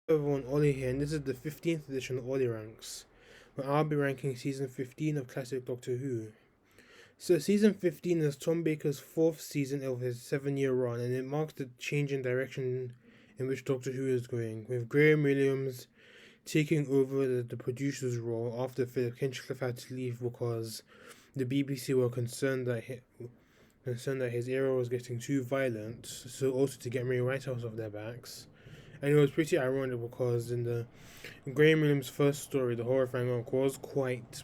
Hello everyone, Ollie here, and this is the 15th edition of Olly Ranks, where I'll be ranking season 15 of classic Doctor Who. So, season 15 is Tom Baker's fourth season of his 7-year run, and it marks the change in direction in which Doctor Who is going, with Graham Williams taking over the producer's role after Philip Hinchcliffe had to leave because the BBC were concerned that his era was getting too violent, so also to get Mary Whitehouse off their backs. And it was pretty ironic because in the Graham Williams' first story, the horrifying arc was quite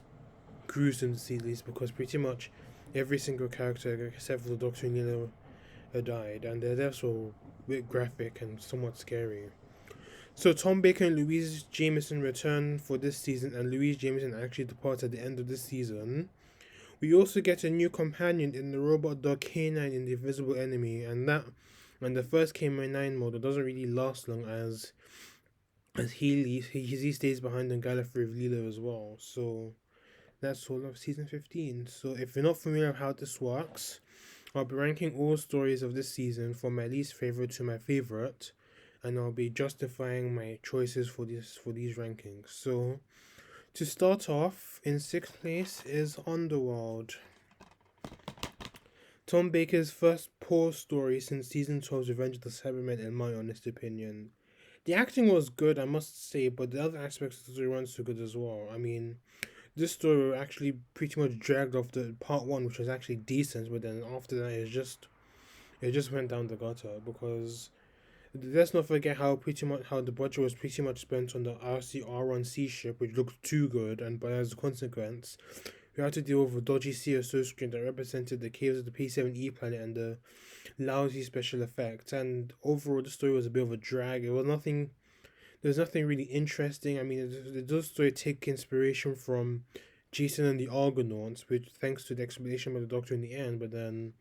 gruesome to see the least because pretty much every single character except for the Doctor and Nilo died, and their deaths were a bit graphic and somewhat scary. So Tom Baker and Louise Jameson return for this season, and Louise Jameson actually departs at the end of this season. We also get a new companion in the robot dog K9 in the Invisible Enemy, and the first K9 model doesn't really last long as he leaves. He stays behind in Gallifrey with Lilo as well. So that's all of season 15. So if you're not familiar with how this works, I'll be ranking all stories of this season from my least favorite to my favorite, and I'll be justifying my choices for these rankings. So to start off, in sixth place is Underworld. Tom Baker's first poor story since season 12's Revenge of the Cybermen, in my honest opinion. The acting was good, I must say, but the other aspects of the story weren't so good as well. I mean, this story actually pretty much dragged off the part one, which was actually decent, but then after that, it just went down the gutter because let's not forget how the budget was pretty much spent on the RC-R1C ship, which looked too good, and but as a consequence, we had to deal with a dodgy CSO screen that represented the caves of the P7E planet and the lousy special effects. And overall, the story was a bit of a drag. There's nothing really interesting. I mean, it does story take inspiration from Jason and the Argonauts, which thanks to the explanation by the Doctor in the end, but then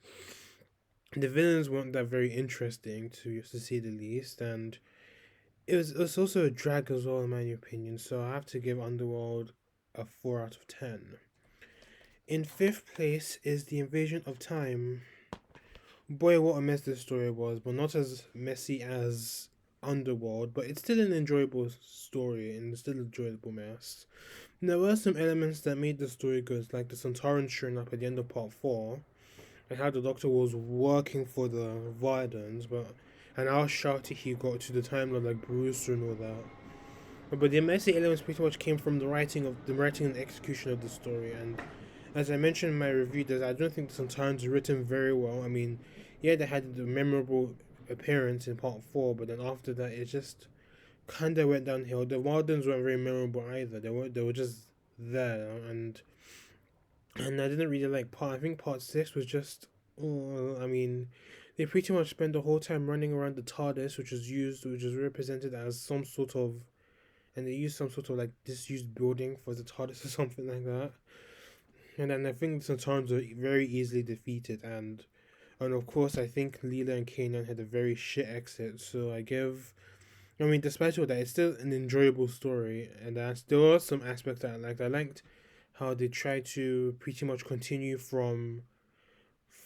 the villains weren't that very interesting to say the least, and it was also a drag as well in my opinion. So I have to give Underworld a 4 out of 10. In fifth place is The Invasion of Time. Boy, what a mess this story was, but not as messy as Underworld, but it's still an enjoyable story and still an enjoyable mess. There were some elements that made the story good, like the Santaran showing up at the end of part 4, and how the Doctor was working for the Vardans, and how shouty he got to the Time Lord like Brewster and all that. But the messy elements pretty much came from the writing and execution of the story, and as I mentioned in my review, that I don't think the Santarans are written very well. I mean, yeah, they had the memorable appearance in part 4, but then after that, it just kind of went downhill. The Wardens weren't very memorable either. They were just there, and I didn't really like part. I think part 6 was just. Oh, I mean, they pretty much spent the whole time running around the TARDIS, which was represented as some sort of, and they used some sort of like disused building for the TARDIS or something like that. And then I think the Santarans were very easily defeated, and of course I think Leela and Kanan had a very shit exit. So I mean, despite all that, it's still an enjoyable story, and there were some aspects that I liked. I liked how they tried to pretty much continue from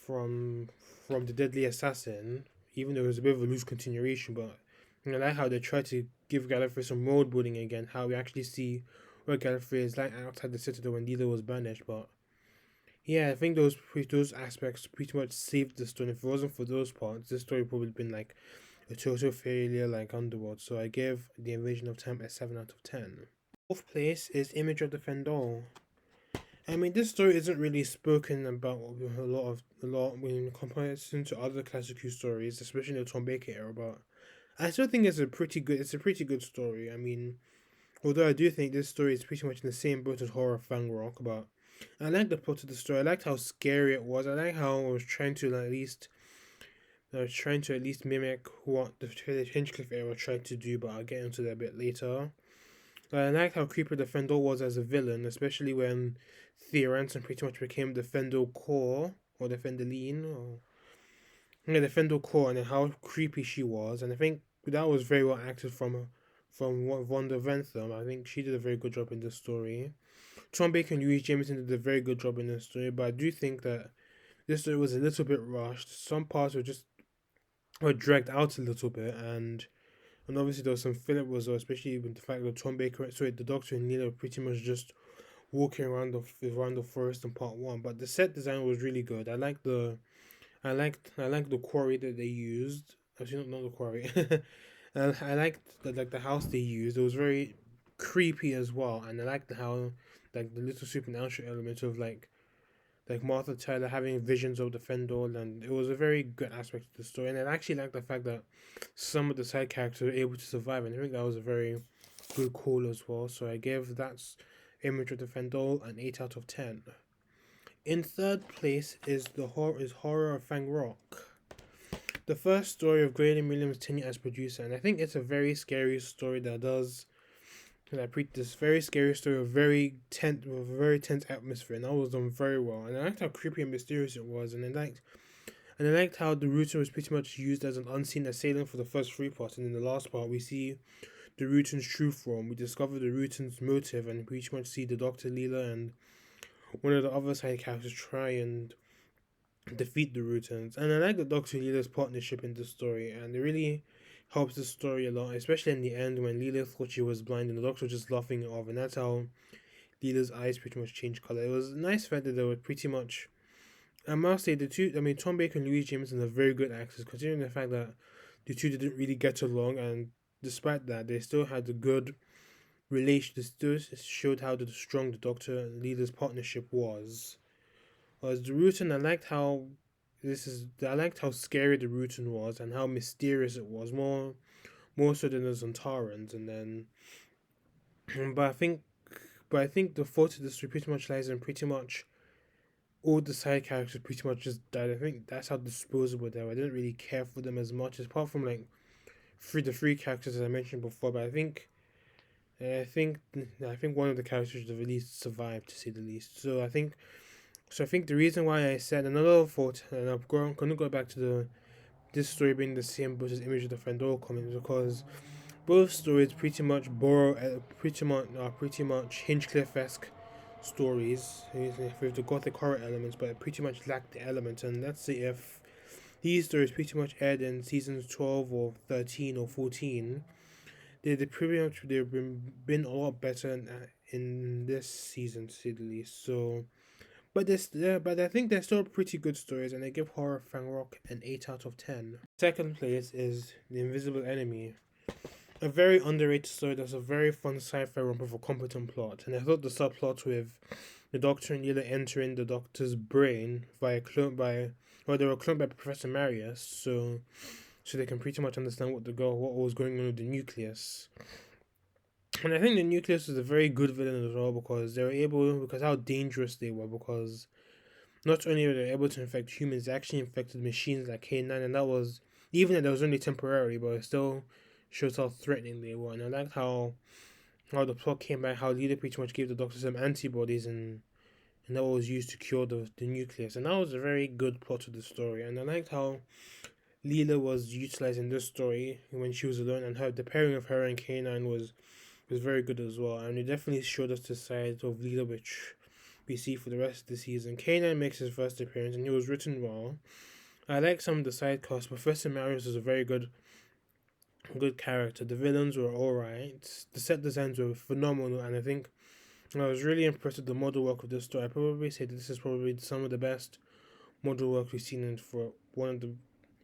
from the Deadly Assassin, even though it was a bit of a loose continuation. But I like how they tried to give Gallifrey some world building again. How we actually see what Gallifrey is like outside the Citadel when Leela was banished, but yeah, I think those aspects pretty much saved the story. If it wasn't for those parts, this story probably been like a total failure like Underworld. So I give The Invasion of Time a 7 out of 10. Fourth place is Image of the Fendal. I mean, this story isn't really spoken about a lot in comparison to other classic Who stories, especially in the Tom Baker era. But I still think it's a pretty good story. I mean, although I do think this story is pretty much in the same boat as Horror Fang Rock, but I like the plot of the story. I liked how scary it was. I like how I was trying to at least mimic what the Hinchcliffe era tried to do, but I'll get into that a bit later. I liked how creepy the Fendel was as a villain, especially when Thea Ransom pretty much became the Fendel core, or the Fendeline, or yeah, the Fendel core, and how creepy she was. And I think that was very well acted from Vonda Ventham. I think she did a very good job in this story. Tom Baker and Louise Jameson did a very good job in this story, but I do think that this story was a little bit rushed. Some parts were dragged out a little bit, and And obviously there was some filler as well, especially with the fact that Tom Baker, sorry, the Doctor and Leela were pretty much just walking around the forest in part one. But the set design was really good. I liked the quarry that they used. Actually, not the quarry. I liked the house they used. It was very creepy as well, and I liked how the little supernatural element of Martha Tyler having visions of the Fendel, and it was a very good aspect of the story. And I actually liked the fact that some of the side characters were able to survive, and I think that was a very good call as well. So I gave that image of the Fendel an 8 out of 10. In third place is Horror of Fang Rock, the first story of Graham Williams' tenure as producer, and I think it's a very scary story that does this very scary story of with a very tense atmosphere, and that was done very well. And I liked how creepy and mysterious it was, and I liked how the Rutan was pretty much used as an unseen assailant for the first three parts, and in the last part we see the Rutan's true form. We discover the Rutan's motive, and we pretty much see the Doctor, Leela, and one of the other side characters try and defeat the Rutans. And I like the Doctor Leela's partnership in this story, and it really helps the story a lot, especially in the end when Leela thought she was blind and the Doctor was just laughing it off, and that's how Leela's eyes pretty much changed color. It was a nice fact that they were pretty much. I must say Tom Baker and Louise Jameson are very good actors, considering the fact that the two didn't really get along, and despite that, they still had a good relation. They still showed how strong the Doctor and Leela's partnership was. As the Rutan, I liked how scary the Rutan was and how mysterious it was, more so than the Zontarans. And then, but I think, the fault of this story pretty much lies in pretty much all the side characters pretty much just died. I think that's how disposable they were. I didn't really care for them as much, apart from the three characters as I mentioned before. But I think one of the characters at least survived, to say the least. So I think the reason why I said another fault, and I'm going to go back to this story being the same but as Image of the Fandor comics, because both stories pretty much borrow pretty much Hinchcliffe-esque stories with the gothic horror elements, but it pretty much lack the elements. And let's say if these stories pretty much aired in seasons 12 or 13 or 14, they've been a lot better in this season, to say the least. So. But I think they're still pretty good stories, and I give Horror Fang Rock an 8 out of 10. Second place is The Invisible Enemy, a very underrated story that's a very fun sci-fi romp with a competent plot. And I thought the subplot with the Doctor and Leela entering the Doctor's brain they were cloned by Professor Marius, so they can pretty much understand what was going on with the nucleus. And I think the nucleus was a very good villain as well, because how dangerous they were, because not only were they able to infect humans, they actually infected machines like K9, and even though that was only temporary, but it still shows how threatening they were. And I liked how the plot came back, how Leela pretty much gave the Doctor some antibodies, and that was used to cure the nucleus. And that was a very good plot to the story. And I liked how Leela was utilized in this story when she was alone, and the pairing of her and K9 was very good as well, and it definitely showed us the side of Leela which we see for the rest of the season. K9 makes his first appearance, and he was written well. I like some of the side casts. Professor Marius was a very good character. The villains were alright. The set designs were phenomenal, and I think I was really impressed with the model work of this story. I probably say that this is probably some of the best model work we've seen in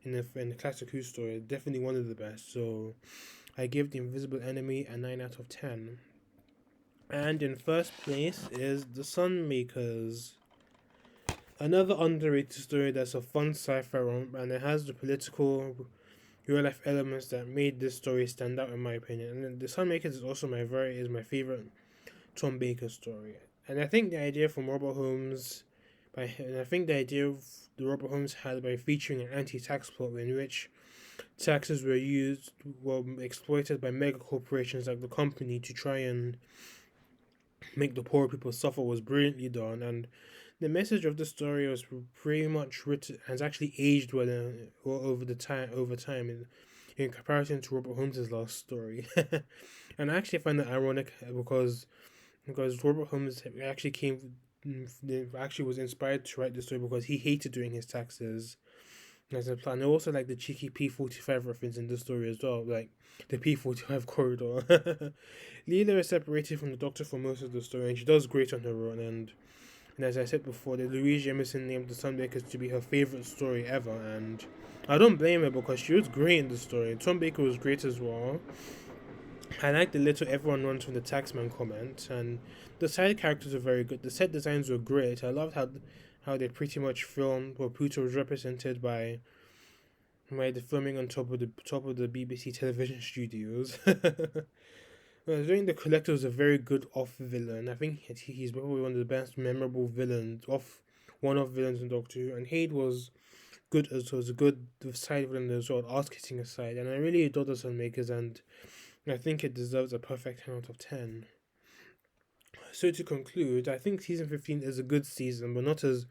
the classic Who story. Definitely one of the best. So I give The Invisible Enemy a 9 out of 10. And in first place is The Sunmakers, another underrated story that's a fun sci-fi romp, and it has the political real-life elements that made this story stand out in my opinion. And The Sunmakers is also my favorite Tom Baker story. And I think the idea from Robert Holmes, the Robert Holmes had by featuring an anti-tax plot in which taxes were exploited by mega corporations like the company to try and make the poor people suffer was brilliantly done. And the message of the story was pretty much written, has actually aged over time in comparison to Robert Holmes's last story. And I actually find that ironic because Robert Holmes actually was inspired to write the story because he hated doing his taxes. as a plan. I also like the cheeky P45 reference in this story as well, like the P45 corridor. Leela is separated from the Doctor for most of the story, and she does great on her own. And as I said before, the Louise Jameson named The Sunbakers to be her favourite story ever, and I don't blame her because she was great in the story. Tom Baker was great as well. I like the little everyone runs from the taxman comment, and the side characters are very good. The set designs were great. I loved how they pretty much filmed where Pluto was represented by the filming on top of the BBC television studios. Doing the Collector was a very good off villain. I think he's probably one of the best memorable villains one-off villains in Doctor Who, and Haid was good as well. Was a good side villain as well, ass kissing aside, and I really adore the Sunmakers, and I think it deserves a perfect 10 out of 10. So to conclude, I think season 15 is a good season, but not as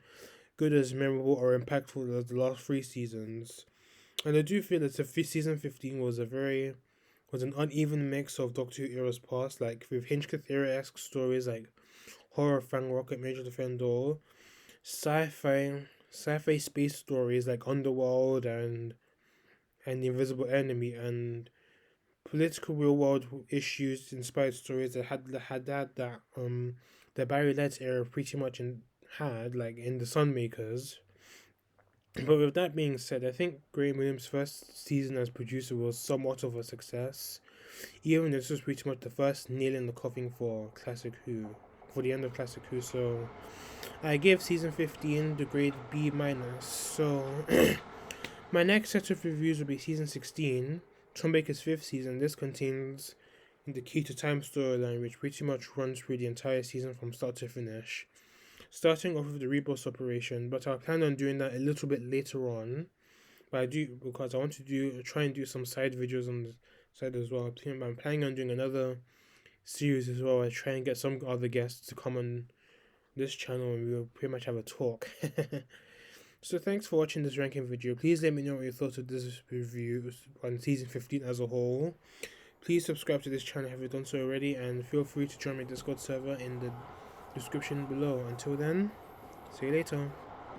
good as memorable or impactful as the last 3 seasons. And I do feel that season 15 was an uneven mix of Doctor Who eras past, like with Hinchcliffe era-esque stories like Horror Fang Rocket Major Defender, sci-fi space stories like Underworld and The Invisible Enemy, and political real world issues inspired stories that had that Barry Letts era pretty much had, like in the Sunmakers. But with that being said, I think Graham Williams' first season as producer was somewhat of a success, even this was pretty much the first nail in the coffin for the end of Classic Who. So I gave season 15 the grade B minus. So my next set of reviews will be season 16, Tom Baker's 5th season. This contains the Key to Time storyline, which pretty much runs through the entire season from start to finish, starting off with the Rebus operation, but I'll plan on doing that a little bit later on. But I do, because I want to try and do some side videos on the side as well. I'm planning on doing another series as well. I try and get some other guests to come on this channel and we'll pretty much have a talk. So thanks for watching this ranking video. Please let me know what you thought of this review on season 15 as a whole. Please subscribe to this channel if you haven't done so already, and feel free to join my Discord server in the description below. Until then, see you later.